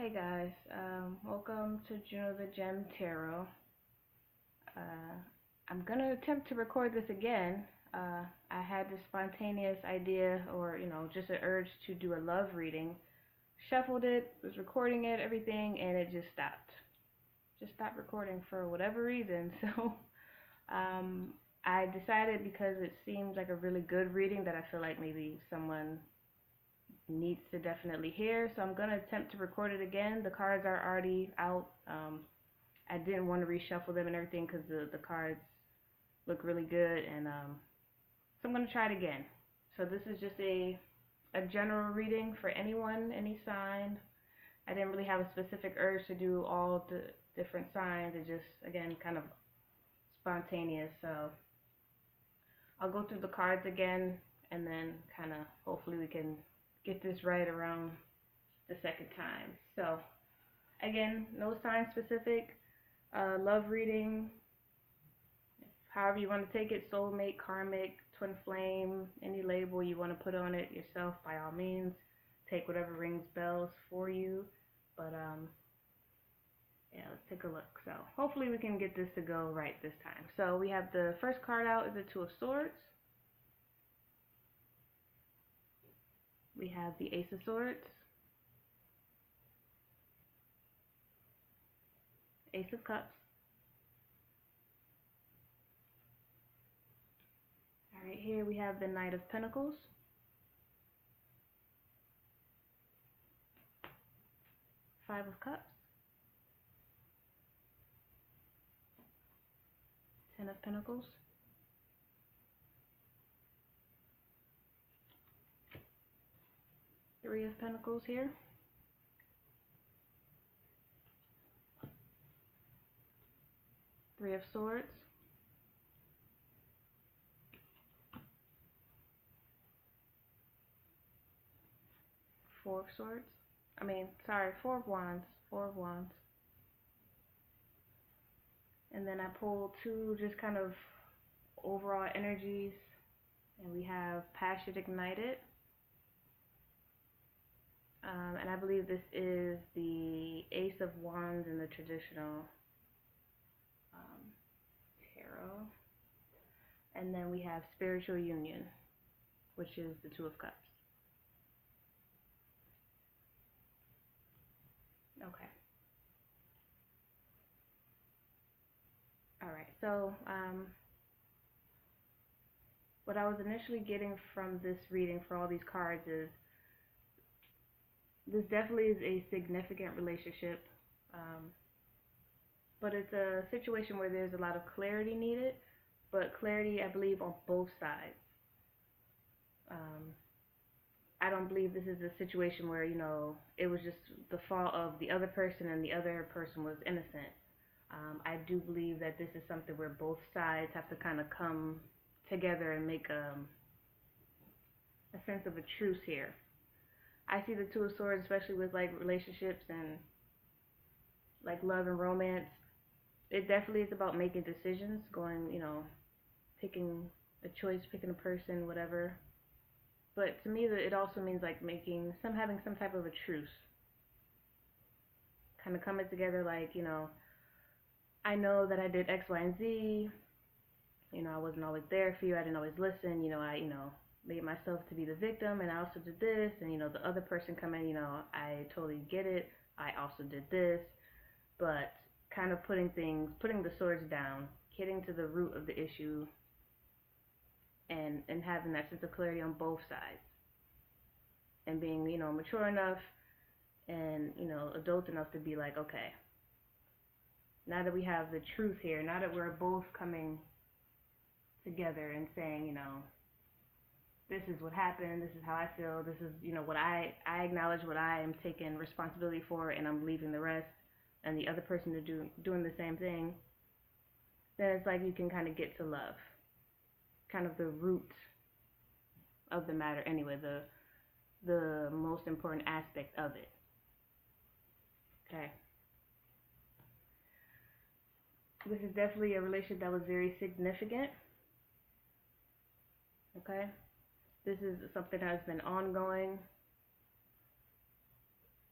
Hey guys, welcome to Juno the Gem Tarot. Uh, I'm gonna attempt to record this again. I had this spontaneous idea, or just an urge to do a love reading. Shuffled it, was recording it, everything, and it just stopped. Just stopped recording for whatever reason. So, um, I decided because it seems like a really good reading that I feel like maybe someone needs to definitely hear. So I'm gonna attempt to record it again. The cards are already out. I didn't want to reshuffle them and everything because the cards look really good, and so I'm gonna try it again. So this is just a general reading for anyone, any sign. I didn't really have a specific urge to do all the different signs. It just again kind of spontaneous. So I'll go through the cards again, and then kind of hopefully we can get this right around the second time. So again, no sign specific. Love reading, however you want to take it, soulmate, karmic, twin flame, any label you want to put on it yourself, by all means. Take whatever rings bells for you. But yeah, let's take a look. So hopefully we can get this to go right this time. So we have the first card out is the Two of Swords. We have the Ace of Swords, Ace of Cups. All right, here we have the Knight of Pentacles, Five of Cups, Ten of Pentacles, Three of Pentacles here, Three of Swords, Four of Swords. Four of Wands. Four of Wands. And then I pulled two just kind of overall energies. And we have Passion Ignited. And I believe this is the Ace of Wands in the traditional tarot. And then we have Spiritual Union, which is the Two of Cups. Okay. All right. So what I was initially getting from this reading for all these cards is this definitely is a significant relationship, but it's a situation where there's a lot of clarity needed, but clarity, I believe, on both sides. Um, I don't believe this is a situation where, it was just the fault of the other person and the other person was innocent. I do believe that this is something where both sides have to kind of come together and make a sense of a truce here. I see the Two of Swords, especially with like relationships and like love and romance. It definitely is about making decisions, going, picking a choice, picking a person, whatever. But to me, it also means like having some type of a truce, kind of coming together. Like, I know that I did X, Y, and Z. I wasn't always there for you. I didn't always listen. I made myself to be the victim, and I also did this. And the other person come in. I totally get it. I also did this, but kind of putting the swords down, getting to the root of the issue, and having that sense of clarity on both sides, and being mature enough and adult enough to be like, okay, now that we have the truth here, now that we're both coming together and saying, this is what happened, this is how I feel, this is what I acknowledge what I am taking responsibility for, and I'm leaving the rest, and the other person to doing the same thing, then it's like you can kind of get to love, kind of the root of the matter anyway, the most important aspect of it. Okay. This is definitely a relationship that was very significant. Okay. This is something that has been ongoing,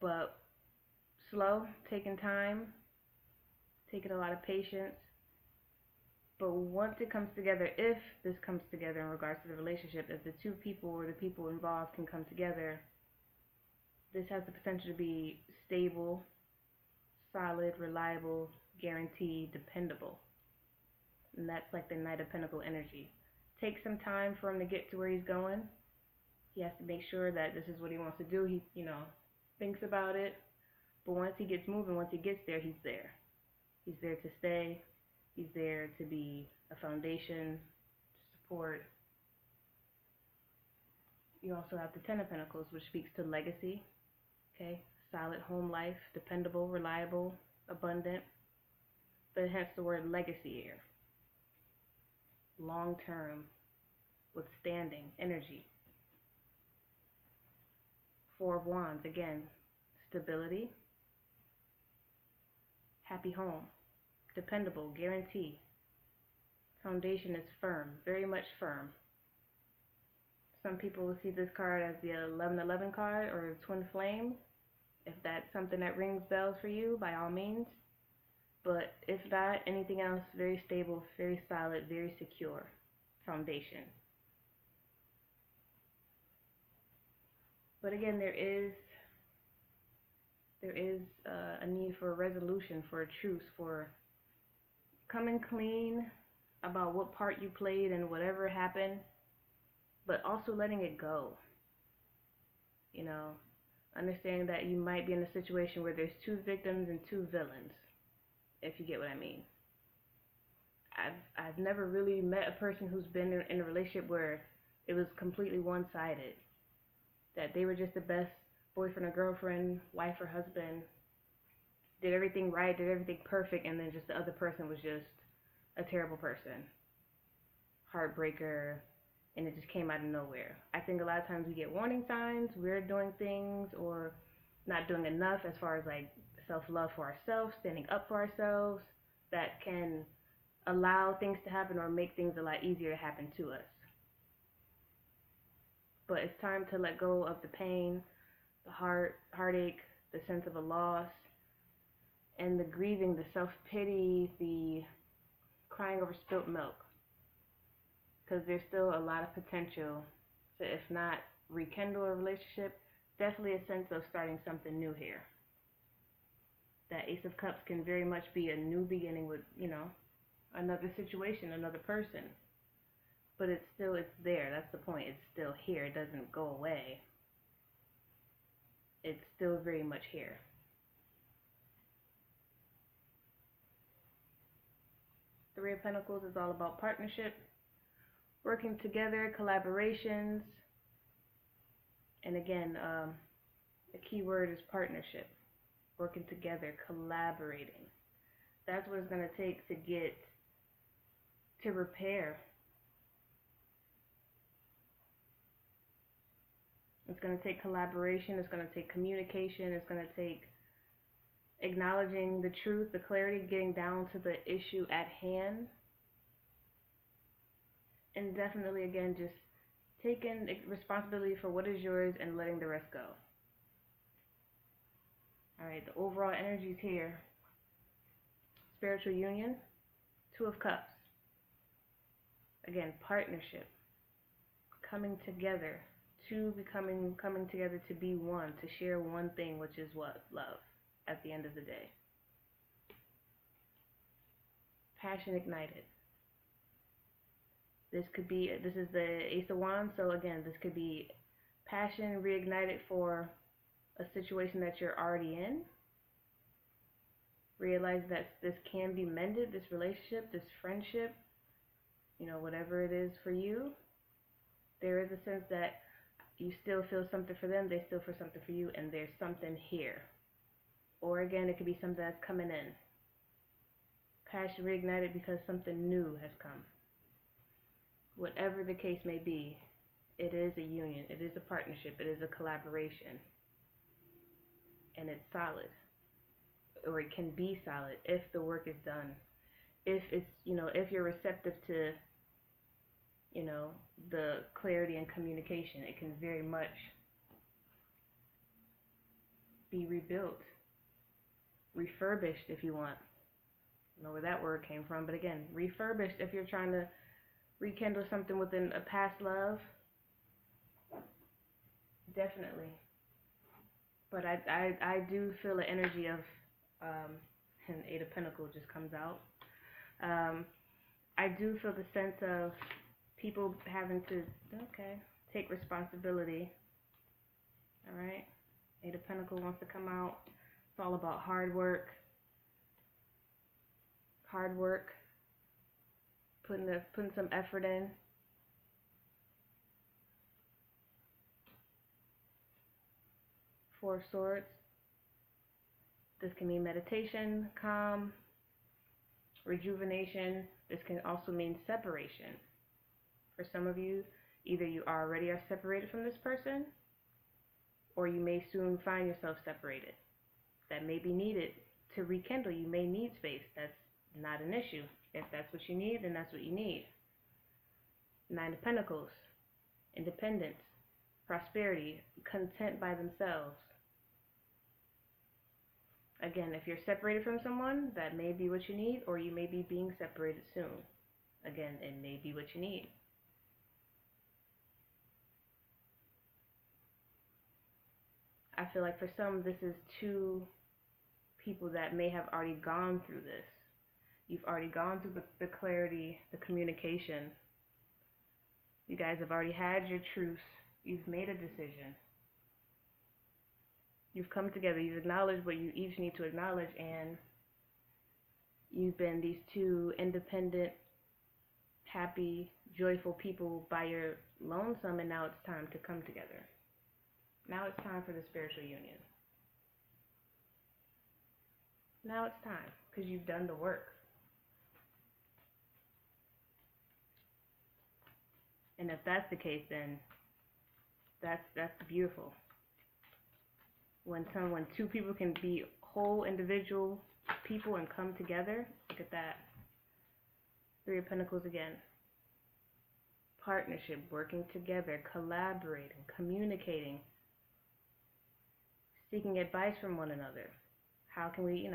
but slow, taking time, taking a lot of patience. But once it comes together, if this comes together in regards to the relationship, if the two people or the people involved can come together, this has the potential to be stable, solid, reliable, guaranteed, dependable. And that's like the Knight of Pentacle energy. Takes some time for him to get to where he's going. He has to make sure that this is what he wants to do. He, thinks about it. But once he gets moving, once he gets there, he's there. He's there to stay. He's there to be a foundation, to support. You also have the Ten of Pentacles, which speaks to legacy. Okay, solid home life, dependable, reliable, abundant. But hence the word legacy here. Long-term, withstanding energy. Four of Wands, again, stability, happy home, dependable, guarantee. Foundation is firm, very much firm. Some people will see this card as the 1111 card or twin flame. If that's something that rings bells for you, by all means. But if not, anything else, very stable, very solid, very secure foundation. But again, there is a need for a resolution, for a truce, for coming clean about what part you played and whatever happened, but also letting it go. Understanding that you might be in a situation where there's two victims and two villains, if you get what I mean. I've never really met a person who's been in a relationship where it was completely one-sided, that they were just the best boyfriend or girlfriend, wife or husband, did everything right, did everything perfect, and then just the other person was just a terrible person, heartbreaker, and it just came out of nowhere. I think a lot of times we get warning signs, we're doing things or not doing enough as far as like self-love for ourselves, standing up for ourselves, that can allow things to happen or make things a lot easier to happen to us. But it's time to let go of the pain, the heartache, the sense of a loss, and the grieving, the self-pity, the crying over spilt milk. Because there's still a lot of potential to, if not rekindle a relationship, definitely a sense of starting something new here. That Ace of Cups can very much be a new beginning with, another situation, another person. But it's there. That's the point. It's still here. It doesn't go away. It's still very much here. Three of Pentacles is all about partnership, working together, collaborations. And again, the key word is partnership. Working together, collaborating. That's what it's going to take to get to repair. It's going to take collaboration. It's going to take communication. It's going to take acknowledging the truth, the clarity, getting down to the issue at hand. And definitely, again, just taking responsibility for what is yours and letting the rest go. All right, the overall energies here. Spiritual union, Two of Cups. Again, partnership, coming together, coming together to be one, to share one thing, which is what? Love, at the end of the day. Passion ignited. This is the Ace of Wands, so again, this could be passion reignited for a situation that you're already in. Realize that this can be mended, this relationship, this friendship, whatever it is for you. There is a sense that you still feel something for them, they still feel something for you, and there's something here. Or again, it could be something that's coming in. Passion reignited because something new has come. Whatever the case may be, it is a union, it is a partnership, it is a collaboration. And it's solid, or it can be solid if the work is done. If it's, if you're receptive to, the clarity and communication, it can very much be rebuilt. refurbished if you want. I don't know where that word came from, but again, refurbished if you're trying to rekindle something within a past love. Definitely. But I do feel the energy of, and Eight of Pentacles just comes out. I do feel the sense of people having to, take responsibility. All right? Eight of Pentacles wants to come out. It's all about hard work. Hard work. Putting some effort in. Four of Swords. This can mean meditation, calm, rejuvenation. This can also mean separation. For some of you, either you already are separated from this person, or you may soon find yourself separated. That may be needed to rekindle. You may need space. That's not an issue. If that's what you need, then that's what you need. Nine of Pentacles. Independence. Prosperity. Content by themselves. Again, if you're separated from someone, that may be what you need, or you may be being separated soon. Again, it may be what you need. I feel like for some, this is two people that may have already gone through this. You've already gone through the clarity, the communication. You guys have already had your truce. You've made a decision. You've come together. You've acknowledged what you each need to acknowledge, and you've been these two independent, happy, joyful people by your lonesome, and now it's time to come together. Now it's time for the spiritual union. Now it's time, because you've done the work. And if that's the case, then that's beautiful. When two people can be whole individual people and come together, look at that. Three of Pentacles again. Partnership, working together, collaborating, communicating, seeking advice from one another. How can we,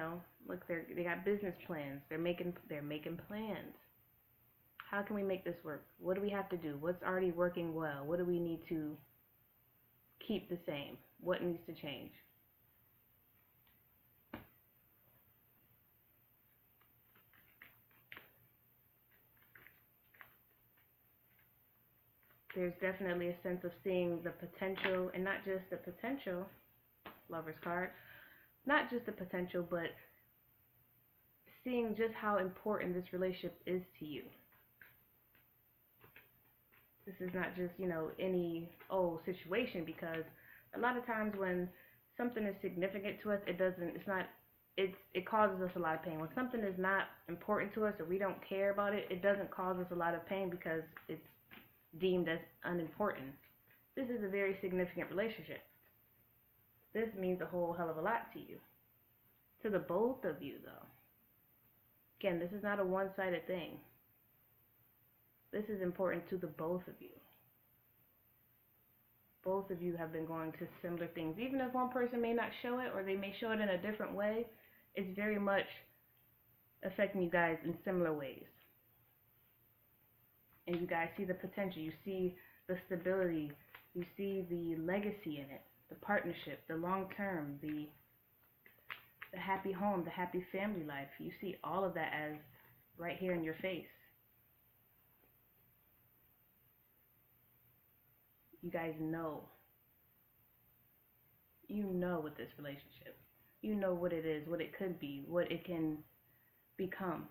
look, they got business plans. They're making plans. How can we make this work? What do we have to do? What's already working well? What do we need to keep the same? What needs to change? There's definitely a sense of seeing the potential, and not just the potential, Lover's card, not just the potential, but seeing just how important this relationship is to you. This is not just, any old situation, because a lot of times when something is significant to us, it causes us a lot of pain. When something is not important to us, or we don't care about it, it doesn't cause us a lot of pain because it's deemed as unimportant. This is a very significant relationship. This means a whole hell of a lot to you. To the both of you, though. Again, this is not a one-sided thing. This is important to the both of you. Both of you have been going to similar things. Even if one person may not show it, or they may show it in a different way, it's very much affecting you guys in similar ways. And you guys see the potential. You see the stability. You see the legacy in it. The partnership, the long term, the happy home, the happy family life. You see all of that as right here in your face. You guys know. You know with this relationship. You know what it is, what it could be, what it can become.